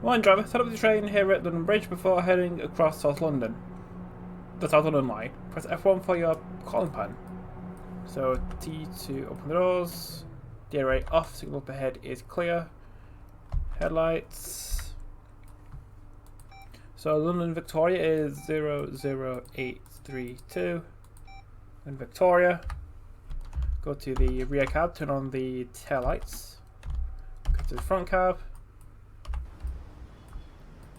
Morning driver, set up the train here at London Bridge before heading across South London. The South London line. Press F1 for your calling pan. So T to open the doors. DRA off, signal up ahead is clear. Headlights. So London Victoria is 00832. And Victoria. Go to the rear cab, turn on the tail lights. Go to the front cab.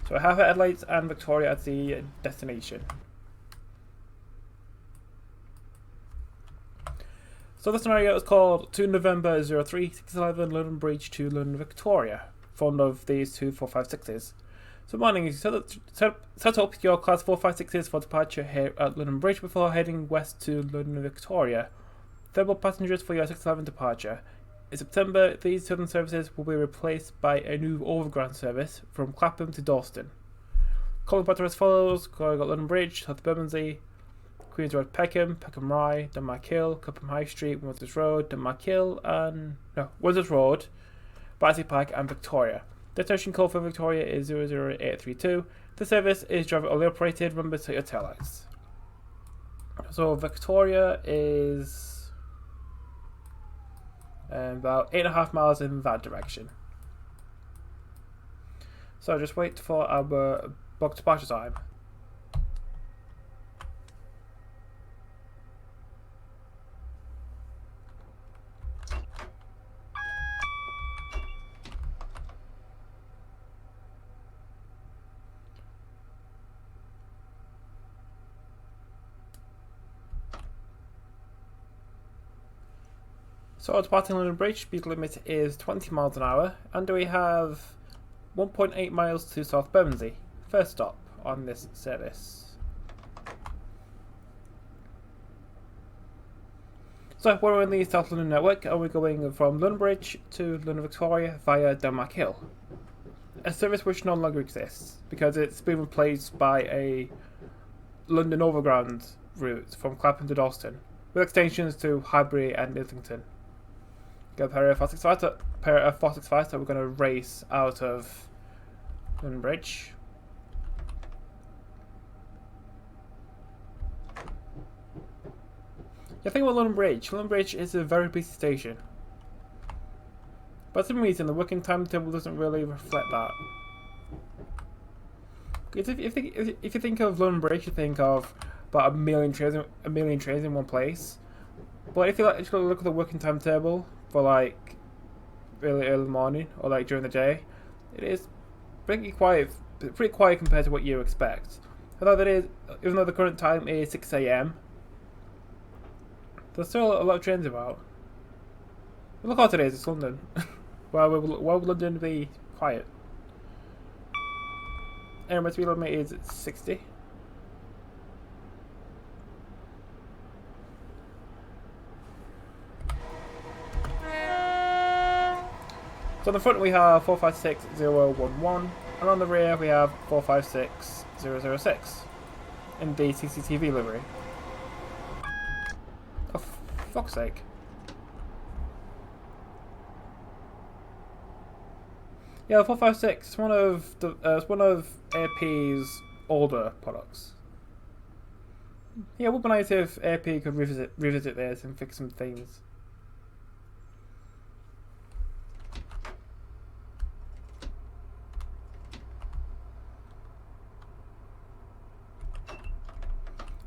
So I have headlights and Victoria at the destination. So this scenario is called 2 November 03 611 London Bridge to London Victoria. Fond of these two 456s. So morning, you set up your class 456s for departure here at London Bridge before heading west to London Victoria. Thermal passengers for your 611 departure. In September, these southern services will be replaced by a new overground service from Clapham to Dalston. Calling pattern as follows: going at London Bridge, South Bermondsey, Queen's Road, Peckham, Peckham Rye, Denmark Hill, Clapham High Street, Wandsworth Road, Denmark Hill, Wandsworth Road, Battersea Park, and Victoria. Destination code for Victoria is 00832. The service is driver only operated. Remember to set your taillights. So Victoria is about 8.5 miles in that direction. So just wait for our book departure time. So departing London Bridge, speed limit is 20 miles an hour, and we have 1.8 miles to South Bermondsey, first stop on this service. So when we're in the South London network, are we going from London Bridge to London Victoria via Denmark Hill? A service which no longer exists because it's been replaced by a London Overground route from Clapham to Dalston, with extensions to Highbury and Islington. Go pair of 465, so we're going to race out of London Bridge. Yeah, think about London Bridge. London Bridge is a very busy station. But for some reason, the working timetable doesn't really reflect that. If you think of London Bridge, you think of about a million trains in one place. But if you actually look at the working timetable for like really early morning or like during the day, it is pretty quiet compared to what you expect. Even though the current time is 6 AM, there's still a lot of trains about. Look how it is, it's London. Why would London be quiet? Anyway, speed limit is 60. So on the front we have 456011, and on the rear we have 456006 in the CCTV livery. Oh, fuck's sake. Yeah, 456 is one of AP's older products. Yeah, it would be nice if AP could revisit this and fix some things.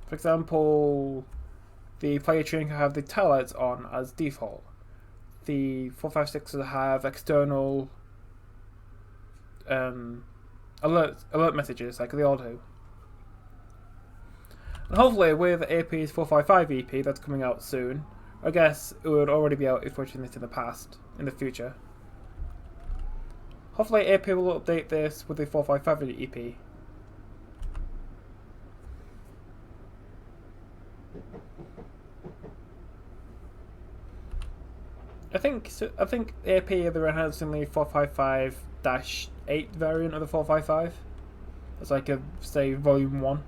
For example, the player train can have the taillights on as default. The 456s have external alert messages like they all do. And hopefully with AP's 455 EP that's coming out soon, I guess it would already be out if we're watching this in the future. Hopefully AP will update this with the 455 EP. I think AP they're enhancing the 455-8 variant of the 455. It's like say volume 1.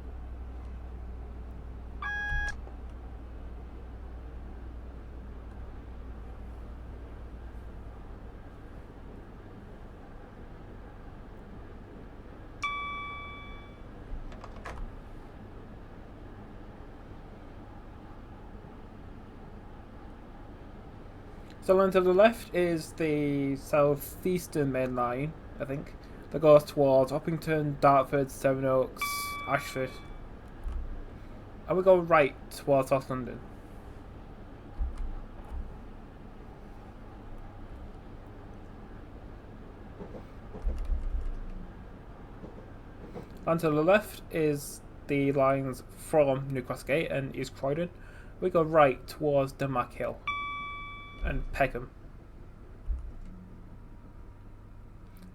So line to the left is the southeastern main line, I think, that goes towards Uppington, Dartford, Sevenoaks, Ashford. And we go right towards South London. And to the left is the lines from New Cross Gate and East Croydon. We go right towards Denmark Hill and Peckham.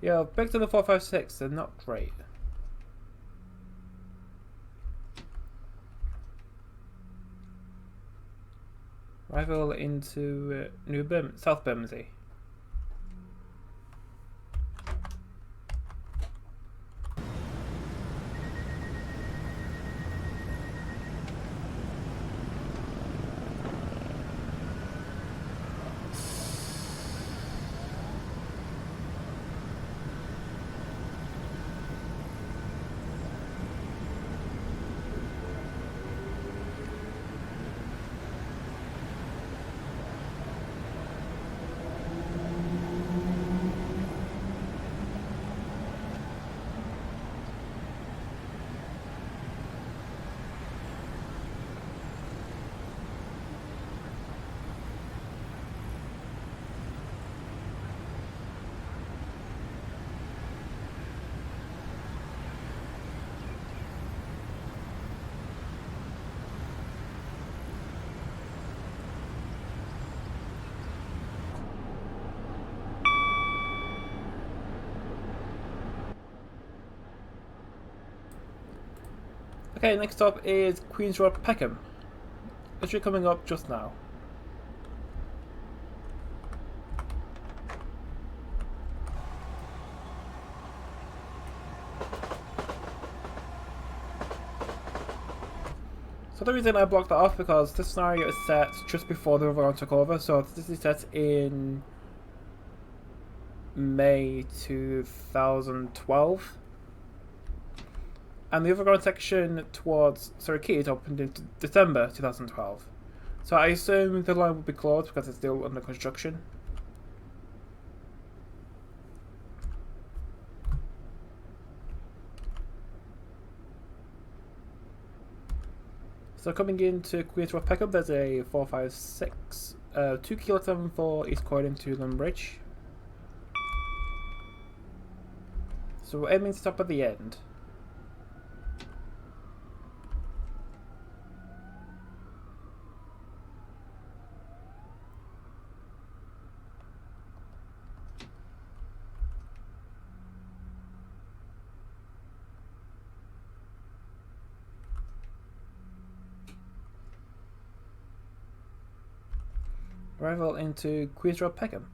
Yeah, back to the 456, they're not great. Rival into South Bermondsey. Okay, next stop is Queen's Road, Peckham. Literally coming up just now. So the reason I blocked that off because this scenario is set just before the overground took over, so this is set in May 2012. And the overground section towards Surrey Quays opened in December 2012. So I assume the line will be closed because it's still under construction. So coming into Queen's Road Peckham, there's a 456, 2 kilo for East Croydon to London Bridge. So we're aiming to stop at the end. Arrival into Queen's Road Peckham.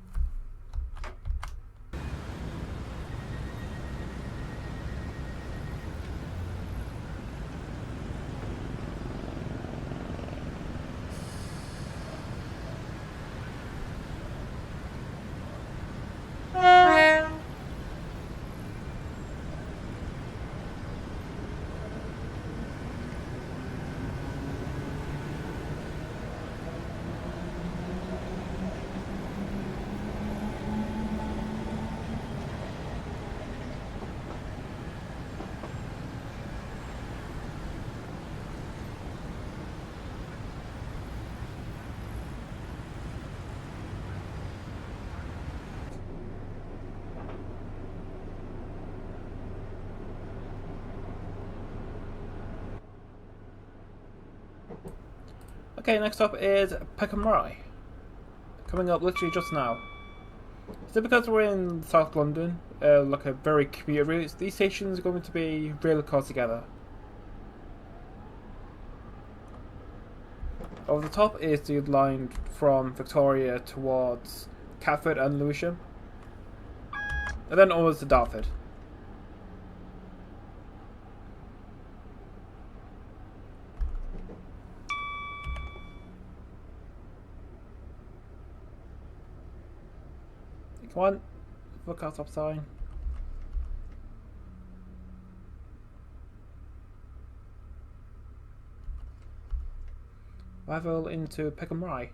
Okay, next up is Peckham Rye. Coming up literally just now. So because we're in South London, like a very commuter route, these stations are going to be really close together. Over the top is the line from Victoria towards Catford and Lewisham. And then onwards to Dartford. Come on, look out, stop sign. Arrival into Peckham Rye.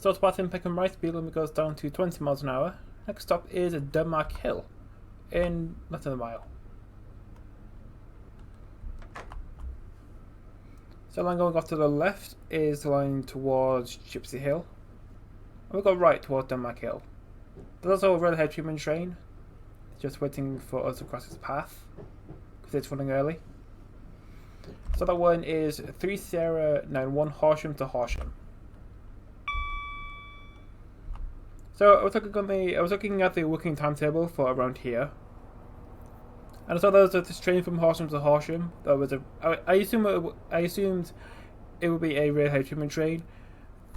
So spot in Peckham Rye, speed limit goes down to 20 miles an hour. Next stop is Denmark Hill in less than a mile. So the line going off to the left is the line towards Gypsy Hill. And we go right towards Denmark Hill. There's also a railhead treatment train just waiting for us to cross its path because it's running early. So that one is 3 Sierra 91 Horsham to Horsham. So I was looking at the working timetable for around here, and I saw there was this train from Horsham to Horsham. That was I assumed it would be a railhead treatment train.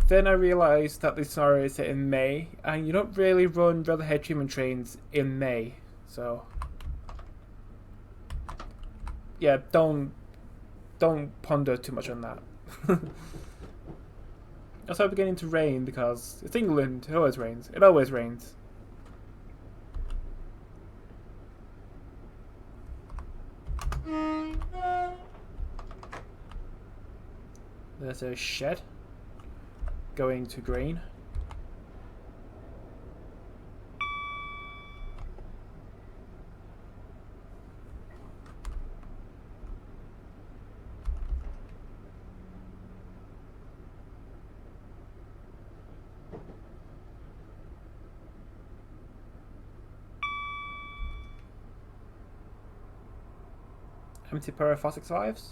Then I realised that the scenario is set in May, and you don't really run railhead treatment trains in May. So yeah, don't ponder too much on that. It's also beginning to rain because it's England. It always rains. It always rains. There's a shed going to green. Empty pair of 465s.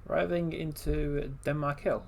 Arriving into Denmark Hill.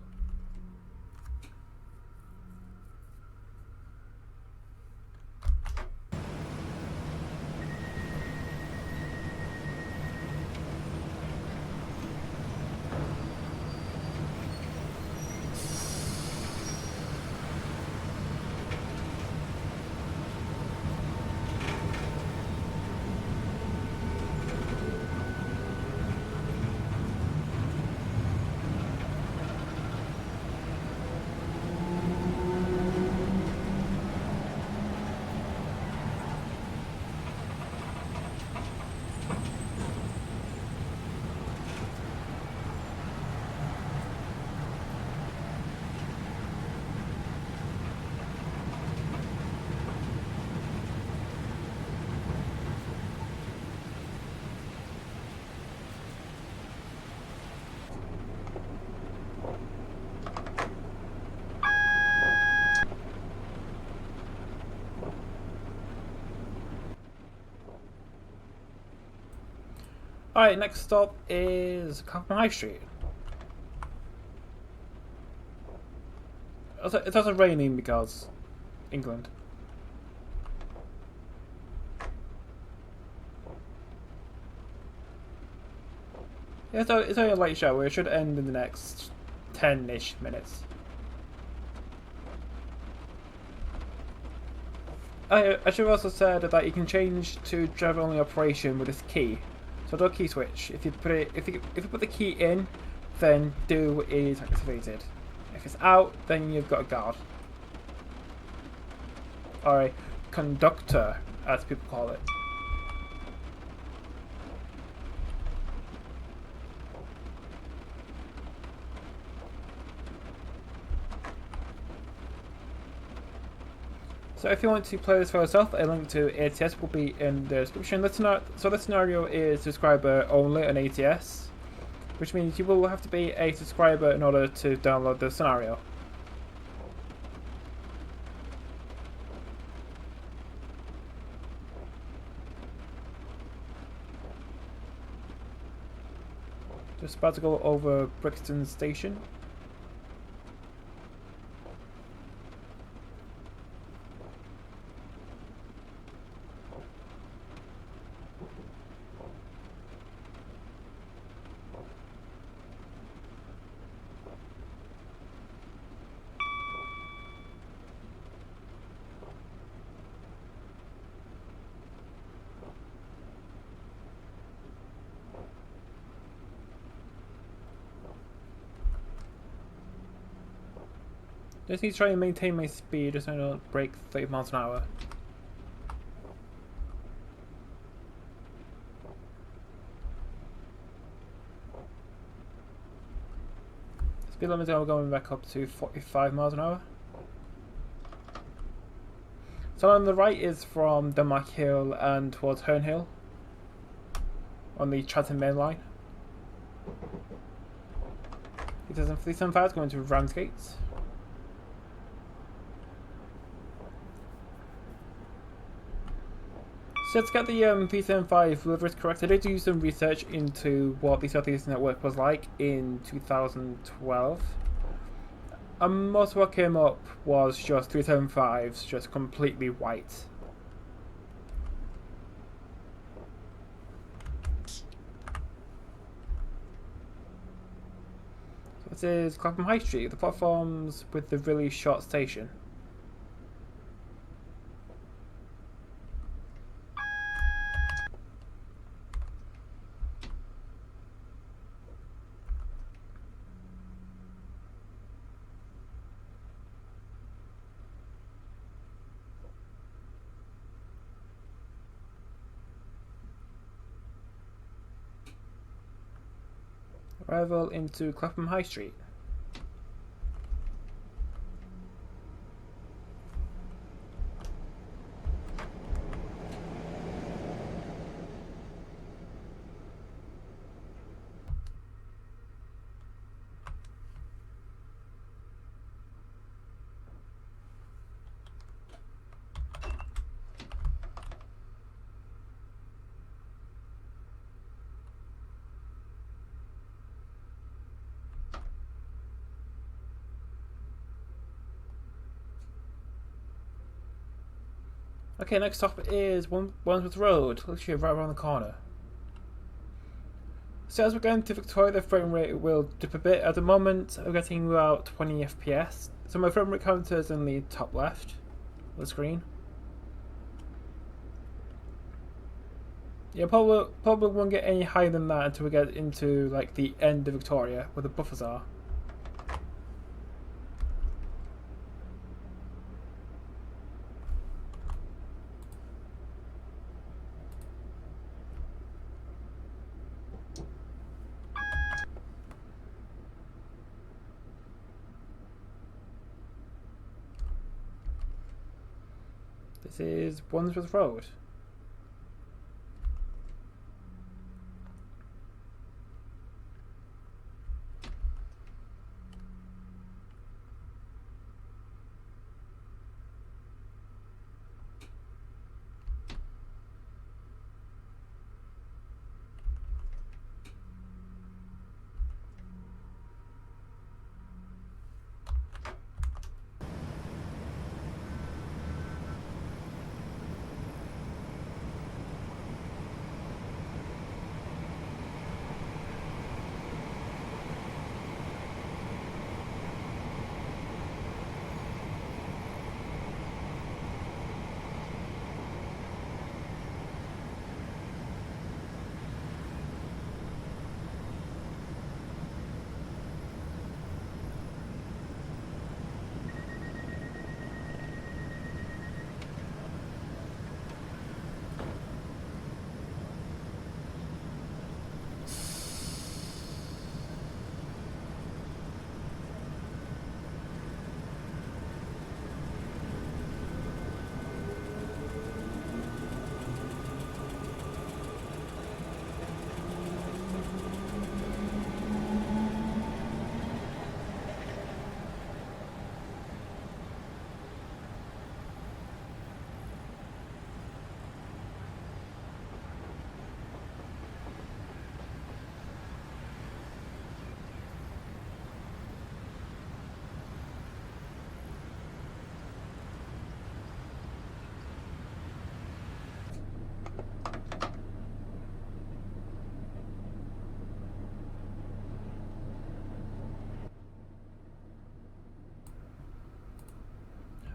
Alright, next stop is Clapham High Street. It's also raining because England. Yeah, so it's only a light shower. It should end in the next 10-ish minutes. I should have also said that you can change to driver only operation with this key. So do a key switch. If you put the key in, then do is activated. If it's out, then you've got a guard. Or a conductor, as people call it. So if you want to play this for yourself, a link to ATS will be in the description. So this scenario is subscriber only on ATS, which means you will have to be a subscriber in order to download the scenario. Just about to go over Brixton Station. Just need to try and maintain my speed just so I don't break 30 miles an hour. Speed limit now going back up to 45 miles an hour. So on the right is from Denmark Hill and towards Herne Hill on the Chatham main line. 2037 going to Ramsgate. So to get the P75 deliveries correct, I did do some research into what the Southeast network was like in 2012. And most of what came up was just 375s, just completely white. So this is Clapham High Street, the platforms with the really short station. Arrival into Clapham High Street. Okay, next stop is Wandsworth Road, literally right around the corner. So as we're going to Victoria, the frame rate will dip a bit. At the moment, I'm getting about 20 FPS. So my frame rate counter is in the top left of the screen. Yeah, probably won't get any higher than that until we get into like the end of Victoria, where the buffers are. This is Wandsworth Road.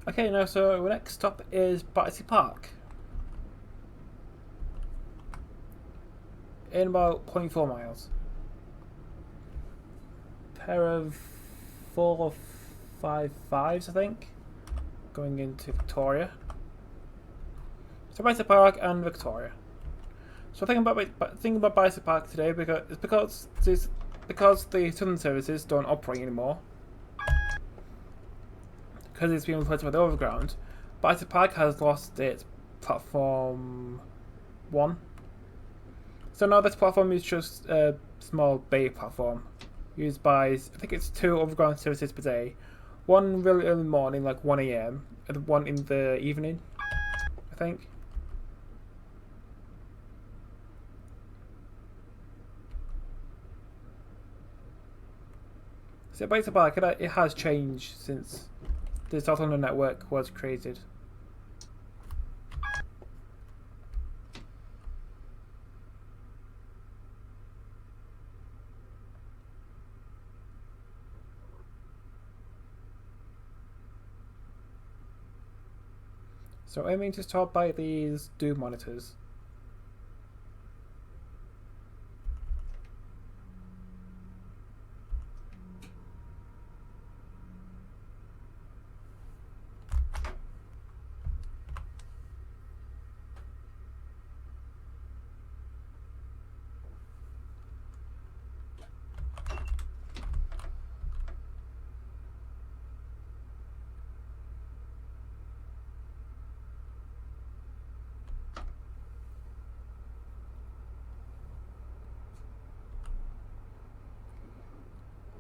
Okay, now so our next stop is Battersea Park. In about 0.4 miles. Pair of 4 455s, I think, going into Victoria. So Battersea Park and Victoria. So thinking about Battersea Park today because the southern services don't operate anymore, because it's been replaced by the overground. Battersea Park has lost its platform 1. So now this platform is just a small bay platform used by, I think it's 2 overground services per day. One really early morning, like 1 AM, and one in the evening, I think. So Battersea Park, it has changed since the South London network was created. So aiming to start by these do monitors.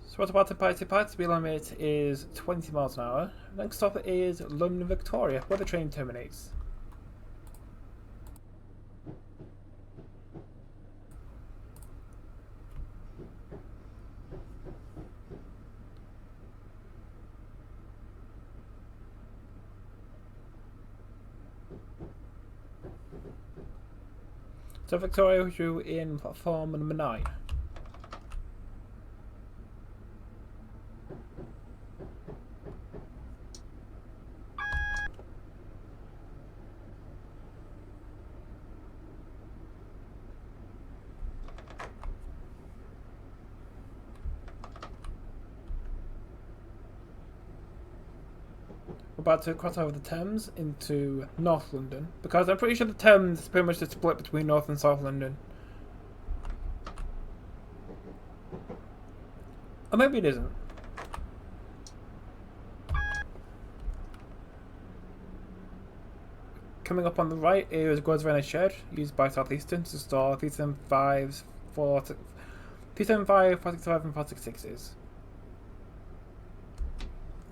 So what about the Battersea Park? Speed limit is 20 miles an hour. Next stop is London Victoria, where the train terminates. So Victoria, you're in platform number 9. We're about to cross over the Thames into North London, because I'm pretty sure the Thames is pretty much the split between North and South London. Or maybe it isn't. Coming up on the right is Grosvenor Shed, used by Southeastern to store 375, 465 and 466s.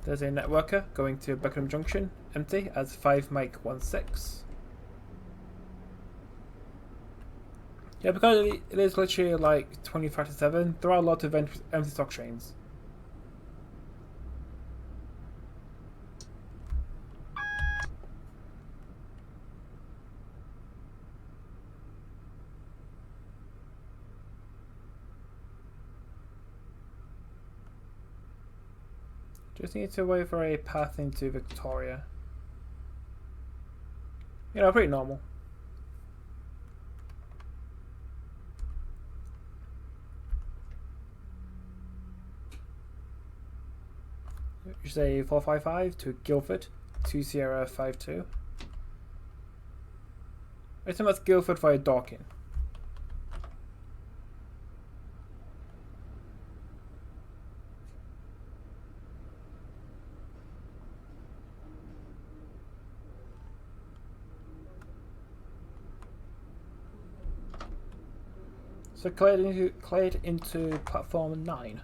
There's a networker going to Peckham Junction, empty, as 5 Mike 16. Yeah, because it is literally like 25 to 7, there are a lot of empty stock trains. Just need to wait for a path into Victoria. You know, pretty normal. You say 455 to Guildford, 2 Sierra 52. I assume that's Guildford via Dorking. So cleared into platform 9.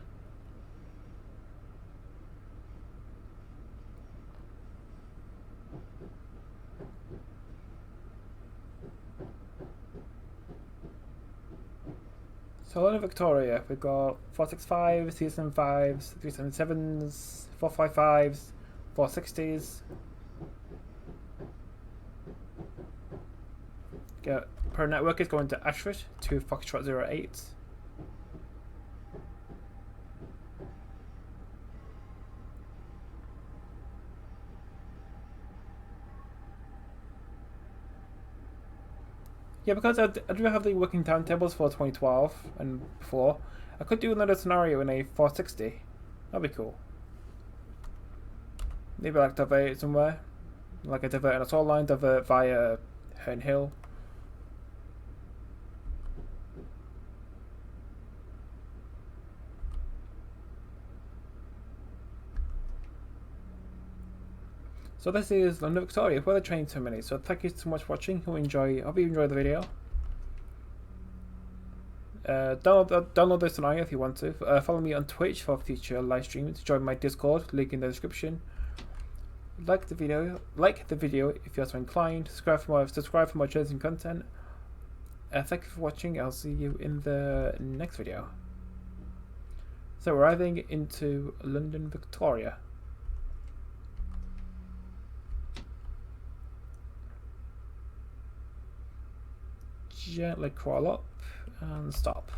So London Victoria, we've got 465s, 375s, 377s, 455s, 460s. Per network is going to Ashford to Foxtrot 08. Yeah, because I do have the working timetables for 2012 and before, I could do another scenario in a 460. That'd be cool. Maybe like divert it somewhere. Like a divert on a toll line, divert via Herne Hill. So this is London Victoria, where the train terminates. So thank you so much for watching. Hope you enjoyed the video. Download this tonight if you want to. Follow me on Twitch for future live streams. Join my Discord, link in the description. Like the video if you're so inclined. Subscribe for more interesting content. Thank you for watching. I'll see you in the next video. So arriving into London Victoria. Gently crawl up and stop.